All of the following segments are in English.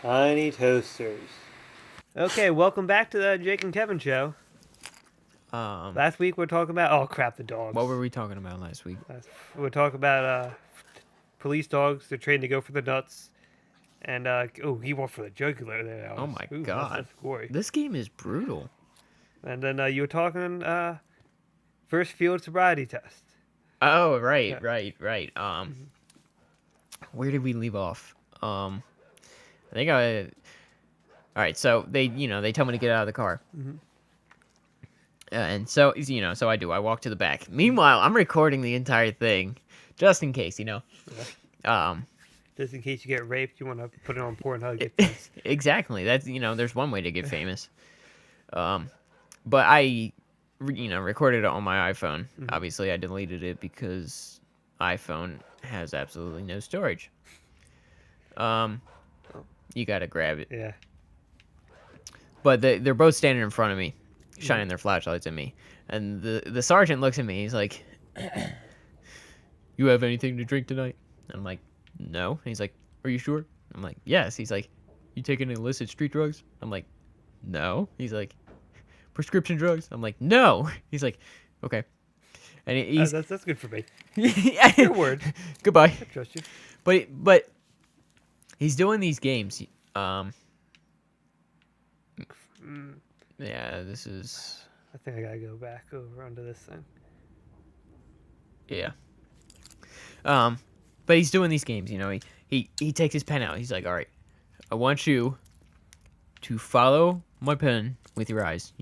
Tiny toasters. Okay, welcome back to the Jake and Kevin show. Last week we're talking about the dogs. What were we talking about last week? We're talking about police dogs. They're trained to go for the nuts, and he went for the jugular there. Oh my god, that's gory. This game is brutal. And then you were talking first field sobriety test. Oh right, Yeah. right. Where did we leave off? I think I. All right, so they tell me to get out of the car. Mhm. And so so I do. I walk to the back. Meanwhile, I'm recording the entire thing, just in case, Yeah. Um, Just in case you get raped, you want to put it on Pornhub. exactly. That's there's one way to get famous. But I, recorded it on my iPhone. Mhm. Obviously, I deleted it because iPhone has absolutely no storage. You gotta grab it. Yeah. But they're both standing in front of me, shining their flashlights at me. And the sergeant looks at me. He's like, "You have anything to drink tonight?" I'm like, "No." And he's like, "Are you sure?" I'm like, "Yes." He's like, "You taking illicit street drugs?" I'm like, "No." He's like, "Prescription drugs?" I'm like, "No." He's like, "Okay." And he's That's good for me. yeah. Your word. Goodbye. I trust you. But he's doing these games. Yeah, this is I think I gotta go back over onto this thing. yeah. But he's doing these games. He takes his pen out. He's like, "All right, I want you to follow my pen with your eyes."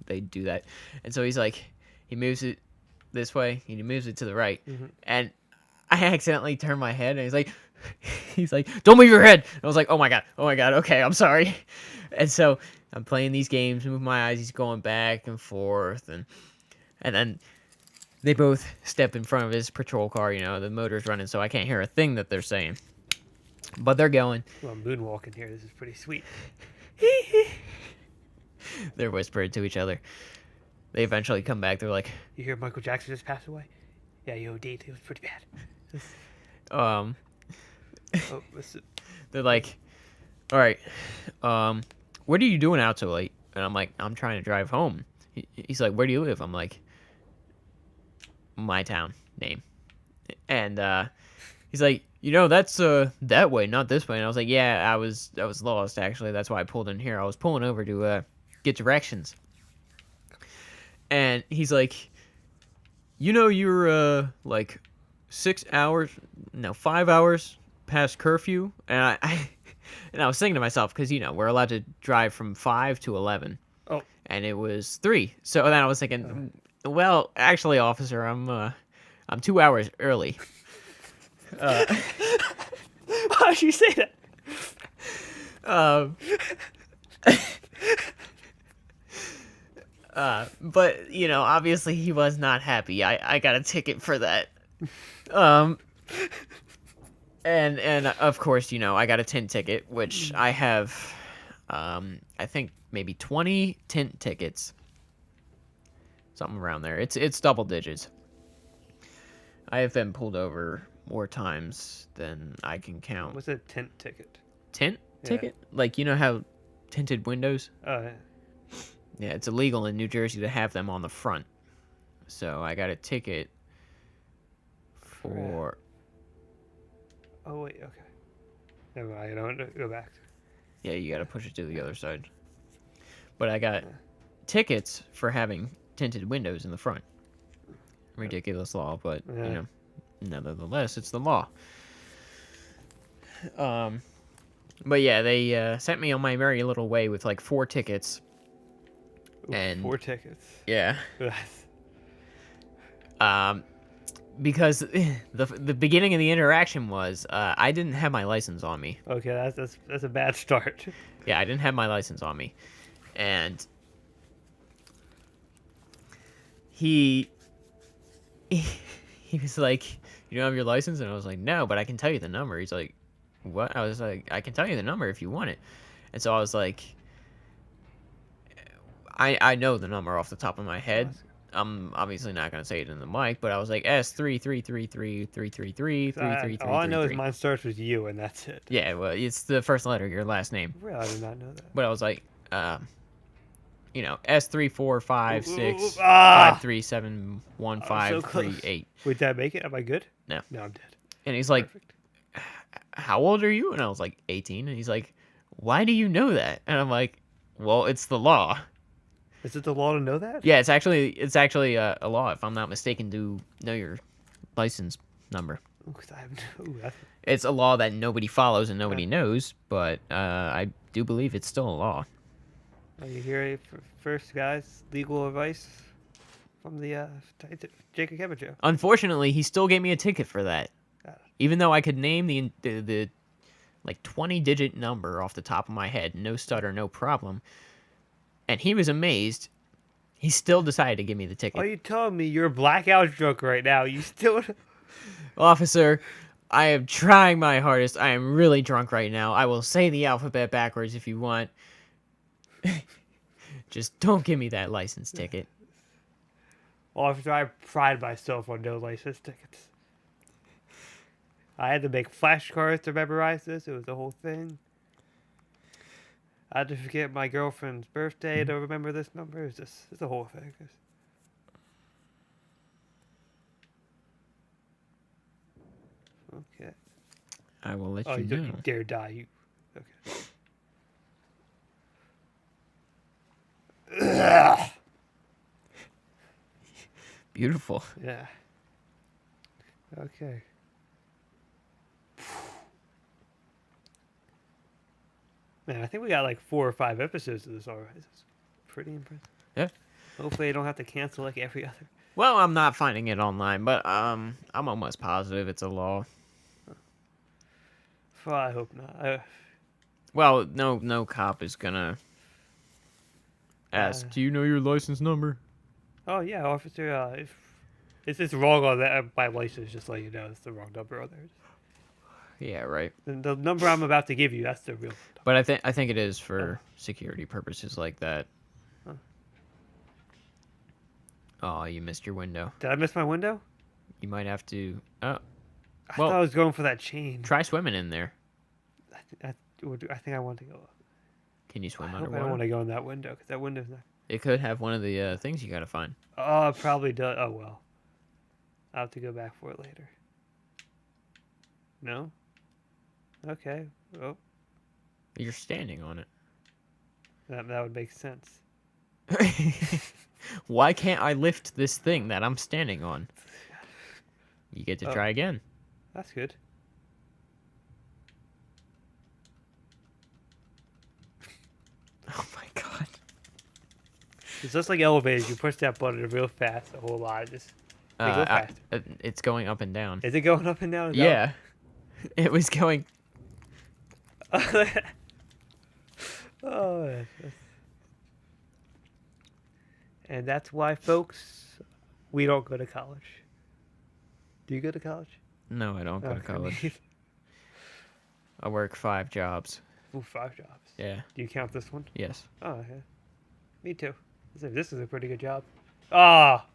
They do that, and so he's like, he moves it this way, and he moves it to the right, and I accidentally turn my head, and he's like, "Don't move your head." And I was like, oh my god, okay, I'm sorry. And so I'm playing these games, move my eyes, he's going back and forth, and then they both step in front of his patrol car. The motor's running, so I can't hear a thing that they're saying, but they're going. Well, I'm moonwalking here. This is pretty sweet. They're whispering to each other. They eventually come back. They're like, You hear Michael Jackson just passed away? Yeah, he OD'd. It was pretty bad. um, Listen. they're like, "All right, what are you doing out so late?" And I'm like, "I'm trying to drive home." He's like, "Where do you live?" I'm like, "My town name." And he's like, "That's that way, not this way." And I was like, "Yeah, I was lost actually. That's why I pulled in here. I was pulling over to get directions." And he's like, "You're like 5 hours past curfew." And I was thinking to myself, because we're allowed to drive from 5 to 11. Oh. And it was 3. So then I was thinking, well, actually, officer, I'm 2 hours early. Why'd you say that? But obviously he was not happy. I got a ticket for that. And of course, I got a tint ticket, which I have, I think maybe 20 tint tickets, something around there. It's double digits. I have been pulled over more times than I can count. What's a tent ticket? Tint Yeah. ticket? Like, how tinted windows? Oh, yeah. Yeah, it's illegal in New Jersey to have them on the front. So I got a ticket for... Oh, wait, okay. Never mind, I don't go back. Yeah, you gotta push it to the other side. But I got tickets for having tinted windows in the front. Ridiculous law, but, nevertheless, it's the law. But yeah, they sent me on my merry little way with like 4 tickets. Ooh, And 4 tickets. yeah. Because the beginning of the interaction was I didn't have my license on me. Okay, that's a bad start. Yeah, I didn't have my license on me, and he was like, "You don't have your license?" And I was like, "No, but I can tell you the number." He's like, "What?" I was like, "I can tell you the number if you want it." And so I was like, I know the number off the top of my head. I'm obviously not gonna say it in the mic, but I was like S3333333333333. All I know is mine starts with U, and that's it. Yeah, well, it's the first letter of your last name. Really, I did not know that. But I was like, S34565371538. Wait, did I make it? Am I good? No. No, I'm dead. And he's like, Perfect. how old are you? And I was like, 18. And he's like, why do you know that? And I'm like, well, it's the law. Is it the law to know that? Yeah, it's actually a law, if I'm not mistaken, to know your license number. It's a law that nobody follows and nobody knows, but I do believe it's still a law. Are you hearing first, guys? Legal advice from the Jake and Kevin show. Unfortunately, he still gave me a ticket for that, even though I could name the like 20-digit number off the top of my head, no stutter, no problem. And he was amazed. He still decided to give me the ticket. Are you telling me you're blackout drunk right now? You still... Officer, I am trying my hardest. I am really drunk right now. I will say the alphabet backwards if you want. Just don't give me that license ticket. Officer, I pride myself on no license tickets. I had to make flashcards to memorize this. It was the whole thing. I had to forget my girlfriend's birthday to remember this number. It's the whole thing. Okay. I will let you know. You dare die, you. Okay. Beautiful. Yeah. Okay. Man, I think we got like 4 or 5 episodes of this already. It's pretty impressive. Yeah. Hopefully I don't have to cancel like every other. Well, I'm not finding it online, but I'm almost positive it's a law. Well, I hope not. Well, no cop is gonna ask, do you know your license number? Oh yeah, officer. If it's wrong on that, my license, just let you know it's the wrong number on there. Yeah, right. The number I'm about to give you, that's the real number. But I think it is for security purposes like that. Huh. Oh, you missed your window. Did I miss my window? You might have to. Oh, I thought I was going for that chain. Try swimming in there. I think I want to go. Can you swim I underwater? I don't want to go in that window because that window's not. It could have one of the things you gotta find. Oh, it probably does. Oh well. I'll have to go back for it later. No? Okay. Oh. You're standing on it. That would make sense. Why can't I lift this thing that I'm standing on? You get to try again. That's good. Oh my god. It's just like elevators. You push that button real fast, a whole lot. Just they go faster. It's going up and down. Is it going up and down? Yeah. It was going. Oh. And that's why, folks, we don't go to college. Do you go to college? No, I don't go to college. I work 5 jobs. Ooh, 5 jobs. Yeah. Do you count this one? Yes. Oh, yeah. Me too. This is a pretty good job. Ah.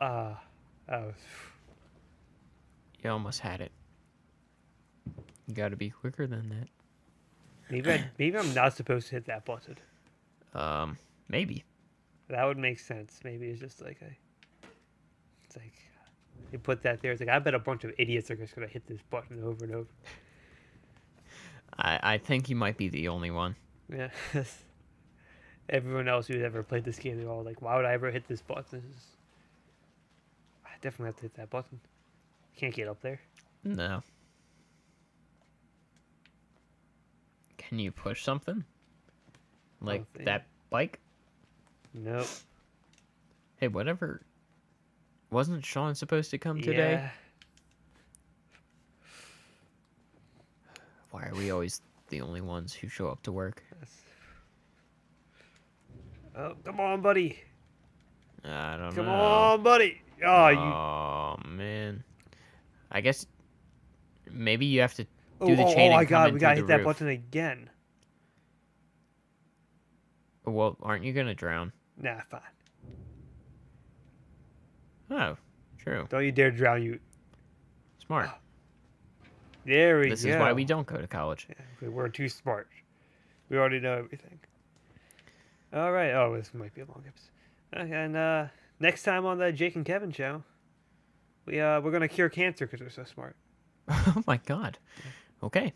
Oh. You almost had it. You gotta be quicker than that. Maybe I'm not supposed to hit that button. Maybe. That would make sense. Maybe it's just like it's like you put that there. It's like I bet a bunch of idiots are just gonna hit this button over and over. I think you might be the only one. Yeah. Everyone else who's ever played this game, they're all like, "Why would I ever hit this button?" I definitely have to hit that button. Can't get up there. No. Can you push something? Like that bike? Nope. Hey, whatever. Wasn't Sean supposed to come today? Yeah. Why are we always the only ones who show up to work? Oh, come on, buddy. I don't know. Come on, buddy. Oh, man. I guess maybe you have to do the chain. Oh my god, we gotta hit that roof. button again. Well, aren't you gonna drown? Nah, fine. Oh, true. Don't you dare drown, you. Smart. There we go. This is why we don't go to college. Yeah, we're too smart. We already know everything. All right. Oh, this might be a long episode. Okay, and next time on the Jake and Kevin show, we're gonna cure cancer because we're so smart. Oh my god. Okay.